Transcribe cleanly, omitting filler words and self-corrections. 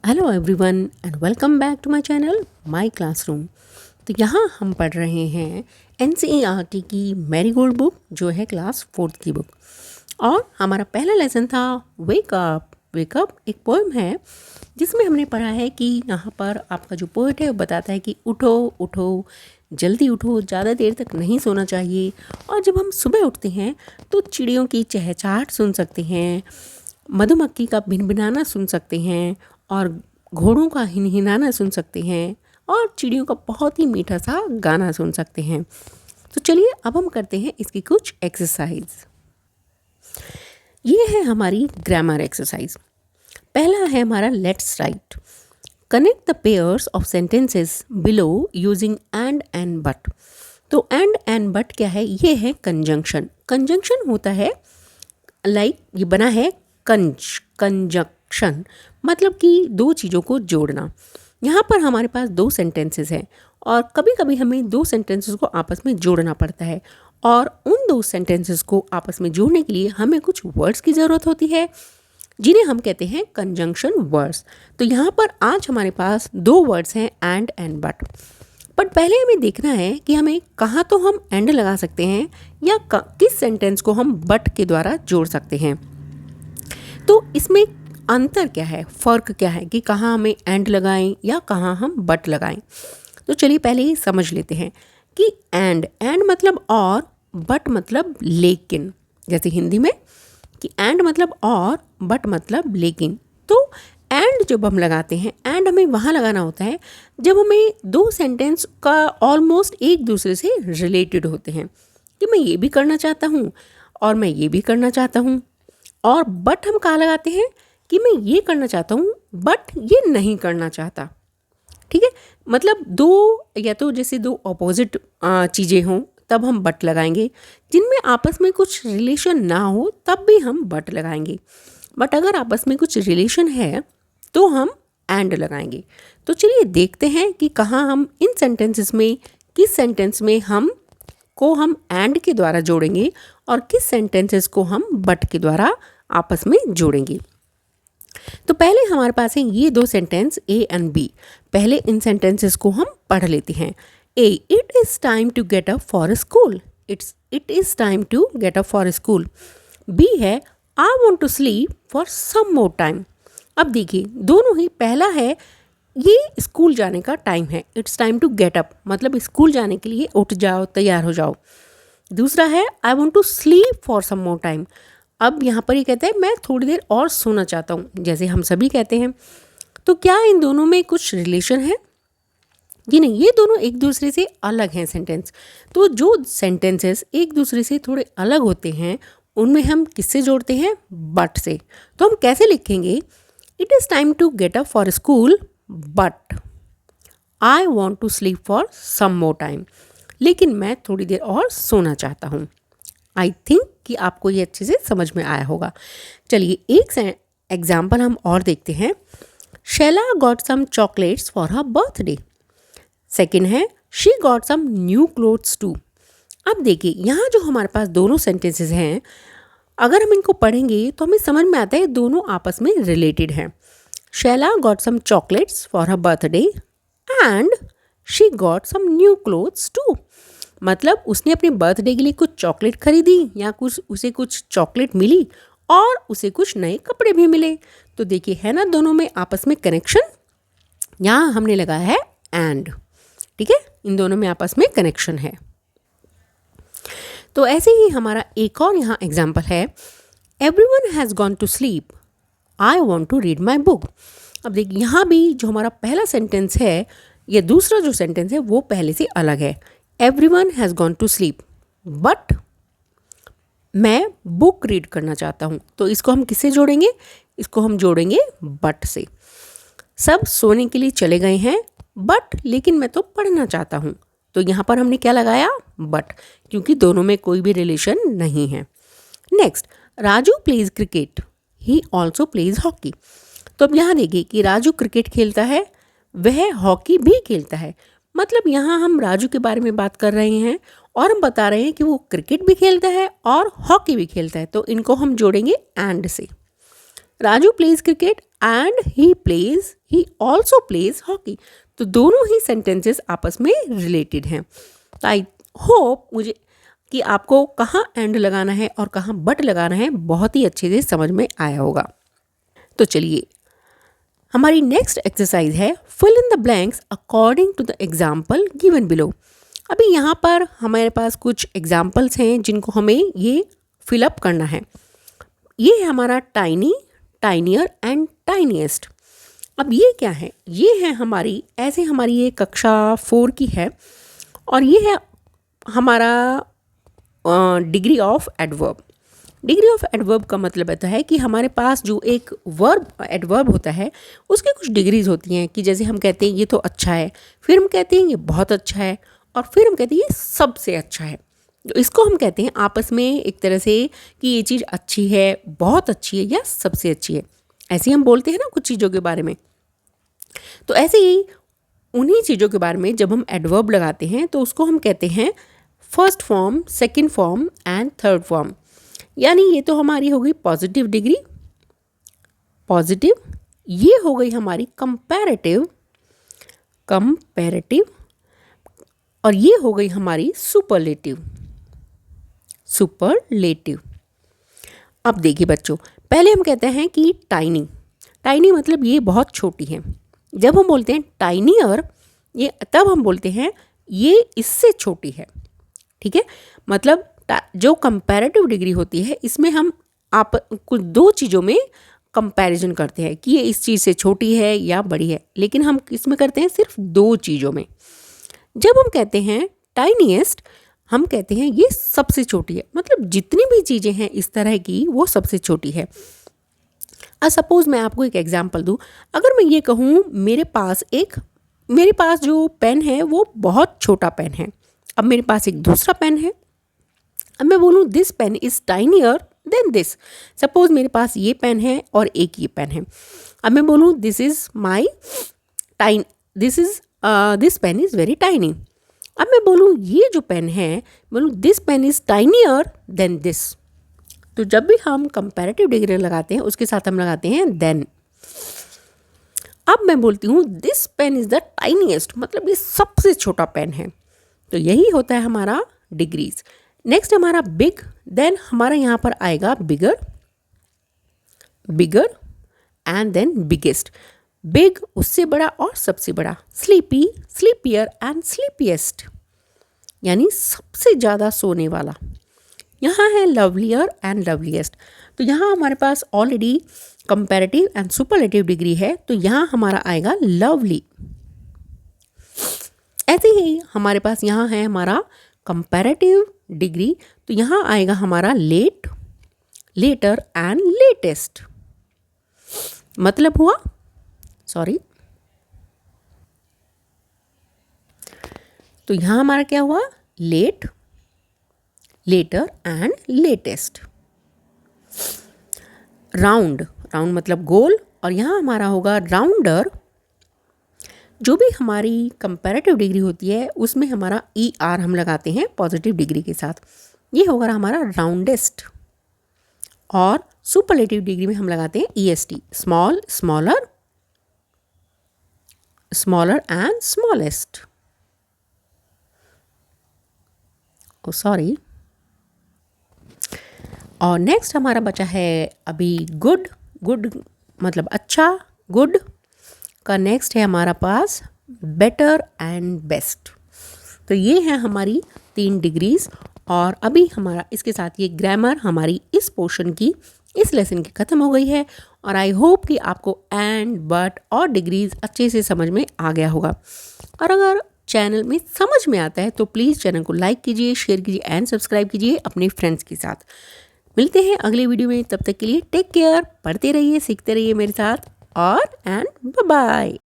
Hello everyone and welcome back to my channel my classroom. तो यहाँ हम पढ़ रहे हैं एनसीईआरटी की मैरीगोल्ड बुक जो है क्लास 4th की बुक। और हमारा पहला लेसन था वेक अप। वेक अप एक पोएम है जिसमें हमने पढ़ा है कि यहाँ पर आपका जो पोएट है वो बताता है कि उठो उठो, जल्दी उठो, ज़्यादा देर तक नहीं सोना चाहिए। और जब हम सुबह उठते हैं तो चिड़ियों की चहचहाट सुन सकते हैं, मधुमक्खी का भिनभिनाना सुन सकते हैं और घोड़ों का हिनहिनाना सुन सकते हैं और चिड़ियों का बहुत ही मीठा सा गाना सुन सकते हैं। तो चलिए अब हम करते हैं इसकी कुछ एक्सरसाइज। ये है हमारी ग्रामर एक्सरसाइज। पहला है हमारा let's write. Connect the pairs of sentences below using and but. तो एंड बट क्या है? ये है कंजंक्शन। कंजंक्शन होता है ये बना है कंजंक्शन, मतलब कि दो चीज़ों को जोड़ना। यहाँ पर हमारे पास दो सेंटेंसेस हैं और कभी कभी हमें दो सेंटेंसेस को आपस में जोड़ना पड़ता है और उन दो सेंटेंसेस को आपस में जोड़ने के लिए हमें कुछ वर्ड्स की ज़रूरत होती है जिन्हें हम कहते हैं कंजंक्शन वर्ड्स। तो यहाँ पर आज हमारे पास दो वर्ड्स हैं एंड बट पहले हमें देखना है कि हमें कहाँ तो हम एंड लगा सकते हैं या किस सेंटेंस को हम बट के द्वारा जोड़ सकते हैं। तो इसमें अंतर क्या है, फ़र्क क्या है कि कहाँ हमें एंड लगाएं या कहाँ हम बट लगाएं। तो चलिए पहले ही समझ लेते हैं कि एंड मतलब और, बट मतलब लेकिन। जैसे हिंदी में कि एंड मतलब और, बट मतलब लेकिन। तो एंड जब हम लगाते हैं, एंड हमें वहाँ लगाना होता है जब हमें दो सेंटेंस का ऑलमोस्ट एक दूसरे से रिलेटेड होते हैं कि मैं ये भी करना चाहता हूँ और मैं ये भी करना चाहता हूँ। और बट हम कहाँ लगाते हैं कि मैं ये करना चाहता हूँ बट ये नहीं करना चाहता। ठीक है, मतलब दो या तो जैसे दो अपोजिट चीज़ें हों तब हम बट लगाएंगे, जिनमें आपस में कुछ रिलेशन ना हो तब भी हम बट लगाएंगे। बट अगर आपस में कुछ रिलेशन है तो हम एंड लगाएंगे। तो चलिए देखते हैं कि कहाँ हम इन सेंटेंसेस में, किस सेंटेंस में हम एंड के द्वारा जोड़ेंगे और किस सेंटेंसेस को हम बट के द्वारा आपस में जोड़ेंगे। तो पहले हमारे पास है ये दो सेंटेंस ए एंड बी। पहले इन सेंटेंसेस को हम पढ़ लेते हैं। A, it is time to get up for school. It is time to get up for school. B है I want to sleep for some more time. अब देखिए दोनों ही, पहला है ये स्कूल जाने का टाइम है, it's time to get up मतलब स्कूल जाने के लिए उठ जाओ, तैयार हो जाओ। दूसरा है I want to sleep for some more time. अब यहाँ पर ये कहते हैं मैं थोड़ी देर और सोना चाहता हूँ, जैसे हम सभी कहते हैं। तो क्या इन दोनों में कुछ रिलेशन है? जी नहीं, ये दोनों एक दूसरे से अलग हैं सेंटेंस। तो जो सेंटेंसेस एक दूसरे से थोड़े अलग होते हैं उनमें हम किससे जोड़ते हैं? बट से। तो हम कैसे लिखेंगे? It is time to get up for school but I want to sleep for some more time. लेकिन मैं थोड़ी देर और सोना चाहता हूँ। आई थिंक कि आपको ये अच्छे से समझ में आया होगा। चलिए एक एग्जाम्पल हम और देखते हैं। Shaila got some chocolates for her birthday. Second है she got some new clothes too. अब देखिए यहाँ जो हमारे पास दोनों सेंटेंसेस हैं, अगर हम इनको पढ़ेंगे तो हमें समझ में आता है दोनों आपस में रिलेटेड हैं। Shaila got some chocolates for her birthday and she got some new clothes too. मतलब उसने अपने बर्थडे के लिए कुछ चॉकलेट खरीदी या उसे कुछ चॉकलेट मिली और उसे कुछ नए कपड़े भी मिले। तो देखिए है ना दोनों में आपस में कनेक्शन। यहाँ हमने लगाया है एंड। ठीक है, इन दोनों में आपस में कनेक्शन है। तो ऐसे ही हमारा एक और यहाँ एग्जाम्पल है। Everyone has gone to sleep, I want to read my book. अब देखिए यहाँ भी जो हमारा पहला सेंटेंस है या दूसरा जो सेंटेंस है वो पहले से अलग है। Everyone has gone to sleep but मैं बुक रीड करना चाहता हूँ। तो इसको हम किससे जोड़ेंगे? इसको हम जोड़ेंगे बट से। सब सोने के लिए चले गए हैं बट लेकिन मैं तो पढ़ना चाहता हूँ। तो यहाँ पर हमने क्या लगाया? बट, क्योंकि दोनों में कोई भी रिलेशन नहीं है। Next, Raju pledge cricket, he also plays hockey. तो अब यहाँ देखिए कि राजू क्रिकेट खेलता है, वह हॉकी भी खेलता है। मतलब यहाँ हम राजू के बारे में बात कर रहे हैं और हम बता रहे हैं कि वो क्रिकेट भी खेलता है और हॉकी भी खेलता है। तो इनको हम जोड़ेंगे एंड से। Raju pledge cricket and he also plays hockey. तो दोनों ही सेंटेंसेस आपस में रिलेटेड हैं। तो आई होप मुझे कि आपको कहाँ एंड लगाना है और कहाँ बट लगाना है बहुत ही अच्छे से समझ में आया होगा। तो चलिए हमारी नेक्स्ट एक्सरसाइज है fill in the blanks according to the example given below. अभी यहाँ पर हमारे पास कुछ एग्जाम्पल्स हैं जिनको हमें ये फिलअप करना है। ये है हमारा टाइनी, टाइनियर एंड टाइनीएस्ट। अब ये क्या है? ये है हमारी ये कक्षा 4 की है और ये है हमारा degree of adverb. Degree of adverb का मतलब होता है कि हमारे पास जो एक वर्ब एडवर्ब होता है उसके कुछ डिग्रीज होती हैं कि जैसे हम कहते हैं ये तो अच्छा है, फिर हम कहते हैं ये बहुत अच्छा है, और फिर हम कहते हैं ये सबसे अच्छा है। तो इसको हम कहते हैं आपस में एक तरह से कि ये चीज़ अच्छी है, बहुत अच्छी है या सबसे अच्छी है। ऐसे हम बोलते हैं ना कुछ चीज़ों के बारे में। तो ऐसे ही उन्हीं चीज़ों के बारे में जब हम एडवर्ब लगाते हैं तो उसको हम कहते हैं first form, second form and third form. यानी ये तो हमारी हो गई पॉजिटिव डिग्री, पॉजिटिव। ये हो गई हमारी कंपैरेटिव, कंपैरेटिव, और ये हो गई हमारी सुपरलेटिव, सुपरलेटिव। अब देखिए बच्चों, पहले हम कहते हैं कि टाइनी, टाइनी मतलब ये बहुत छोटी है। जब हम बोलते हैं टाइनियर, ये तब हम बोलते हैं ये इससे छोटी है। ठीक है, मतलब जो कंपैरेटिव डिग्री होती है इसमें हम आप कुछ दो चीज़ों में कंपैरिजन करते हैं कि ये इस चीज़ से छोटी है या बड़ी है, लेकिन हम इसमें करते हैं सिर्फ दो चीज़ों में। जब हम कहते हैं टाइनीएस्ट, हम कहते हैं ये सबसे छोटी है, मतलब जितनी भी चीज़ें हैं इस तरह की वो सबसे छोटी है। सपोज़ मैं आपको एक एग्जांपल दूँ, अगर मैं ये कहूँ मेरे पास जो पेन है वो बहुत छोटा पेन है। अब मेरे पास एक दूसरा पेन है, अब मैं बोलूँ this pen is tinier than this. Suppose मेरे पास ये पेन है और एक ये पेन है। अब मैं बोलूँ this pen is very tiny. अब मैं बोलूँ ये जो पेन है, बोलूँ this pen is tinier than this. तो जब भी हम कंपैरेटिव डिग्री लगाते हैं उसके साथ हम लगाते हैं देन। अब मैं बोलती हूँ this pen is the tiniest, मतलब ये सबसे छोटा पेन है। तो यही होता है हमारा डिग्रीज। नेक्स्ट हमारा बिग, देन हमारा यहाँ पर आएगा bigger, bigger and then biggest. Big उससे बड़ा और सबसे बड़ा। स्लीपी, स्लीपियर एंड स्लीपिएस्ट, यानी सबसे ज़्यादा सोने वाला। यहाँ है लवलियर एंड लवलीएस्ट। तो यहाँ हमारे पास already comparative and superlative degree है, तो यहाँ हमारा आएगा लवली। ऐसे ही हमारे पास यहाँ है हमारा कंपैरेटिव डिग्री, तो यहाँ आएगा हमारा लेट, लेटर एंड लेटेस्ट। मतलब हुआ, सॉरी, तो यहाँ हमारा क्या हुआ, late, later and latest. Round, round मतलब गोल, और यहाँ हमारा होगा राउंडर। जो भी हमारी कंपैरेटिव डिग्री होती है उसमें हमारा ER हम लगाते हैं पॉजिटिव डिग्री के साथ, ये होगा हमारा राउंडेस्ट। और सुपरलेटिव डिग्री में हम लगाते हैं EST, small, smaller, smaller and smallest. Oh sorry. और नेक्स्ट हमारा बचा है अभी गुड, गुड मतलब अच्छा, गुड का नेक्स्ट है हमारा पास बेटर एंड बेस्ट। तो ये है हमारी 3 डिग्रीज। और अभी हमारा इसके साथ ये ग्रामर हमारी इस पोर्शन की, इस लेसन की ख़त्म हो गई है। और आई होप कि आपको एंड, बट और डिग्रीज अच्छे से समझ में आ गया होगा। और अगर चैनल में समझ में आता है तो प्लीज़ चैनल को लाइक कीजिए, शेयर कीजिए एंड सब्सक्राइब कीजिए अपने फ्रेंड्स के साथ। मिलते हैं अगले वीडियो में, तब तक के लिए टेक केयर, पढ़ते रहिए, सीखते रहिए मेरे साथ, और एंड बाय बाय।